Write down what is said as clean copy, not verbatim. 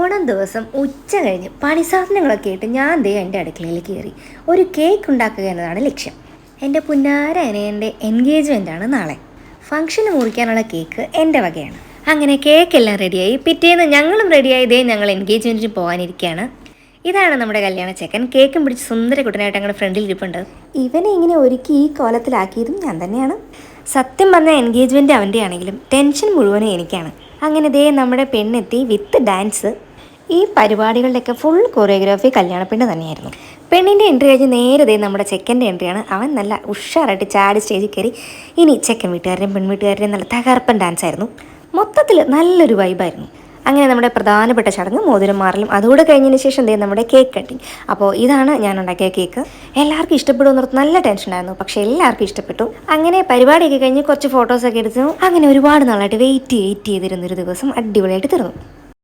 ഓണം ദിവസം ഉച്ച കഴിഞ്ഞ് പണിസാധനങ്ങളൊക്കെ ആയിട്ട് ഞാൻ ദേ എൻ്റെ അടുക്കളയിൽ കയറി ഒരു കേക്ക് ഉണ്ടാക്കുക എന്നതാണ് ലക്ഷ്യം. എൻ്റെ പുന്നാര അനിയൻ്റെ എൻഗേജ്മെൻറ്റാണ് നാളെ. ഫംഗ്ഷന് മുറിക്കാനുള്ള കേക്ക് എൻ്റെ വകയാണ്. അങ്ങനെ കേക്കെല്ലാം റെഡിയായി. പിറ്റേന്ന് ഞങ്ങളും റെഡിയായി. ദേ ഞങ്ങൾ എൻഗേജ്മെൻറ്റിന് പോകാനിരിക്കുകയാണ്. ഇതാണ് നമ്മുടെ കല്യാണ ചെക്കൻ. കേക്കും പിടിച്ച് സുന്ദര കുട്ടനായിട്ട് ഞങ്ങളുടെ ഫ്രണ്ടിൽ ഇരിപ്പുണ്ട്. ഇവനെ ഇങ്ങനെ ഒരുക്കി ഈ കോലത്തിലാക്കിയതും ഞാൻ തന്നെയാണ്. സത്യം പറഞ്ഞാൽ എൻഗേജ്മെൻറ്റ് അവൻ്റെ ആണെങ്കിലും ടെൻഷൻ മുഴുവനും എനിക്കാണ്. അങ്ങനെ ദേ നമ്മുടെ പെണ്ണെത്തി വിത്ത് ഡാൻസ്. ഈ പരിപാടികളുടെയൊക്കെ ഫുൾ കൊറിയോഗ്രാഫി കല്യാണപ്പെണ്ണ് തന്നെയായിരുന്നു. പെണ്ണിൻ്റെ എൻട്രി കഴിഞ്ഞ് നേരെ ദേ നമ്മുടെ ചെക്കൻ്റെ എൻട്രിയാണ്. അവൻ നല്ല ഉഷാറായിട്ട് ചാടി സ്റ്റേജിൽ കയറി. ഇനി ചെക്കൻ വീട്ടുകാരുടെയും പെൺവീട്ടുകാരുടെയും നല്ല തകർപ്പൻ ഡാൻസ് ആയിരുന്നു. മൊത്തത്തിൽ നല്ലൊരു വൈബായിരുന്നു. അങ്ങനെ നമ്മുടെ പ്രധാനപ്പെട്ട ചടങ്ങ് മോതിരം മാറലും അതുകൂടെ കഴിഞ്ഞതിന് ശേഷം ദേ നമ്മുടെ കേക്ക് കട്ടിങ്. അപ്പോൾ ഇതാണ് ഞാൻ ഉണ്ടാക്കിയ കേക്ക്. എല്ലാവർക്കും ഇഷ്ടപ്പെടുമെന്നോർത്ത് നല്ല ടെൻഷനായിരുന്നു. പക്ഷേ എല്ലാവർക്കും ഇഷ്ടപ്പെട്ടു. അങ്ങനെ പരിപാടിയൊക്കെ കഴിഞ്ഞ് കുറച്ച് ഫോട്ടോസൊക്കെ എടുത്തു. അങ്ങനെ ഒരുപാട് നാളായിട്ട് വെയിറ്റ് ചെയ്തിരുന്നൊരു ദിവസം അടിപൊളിയായിട്ട് തീർന്നു.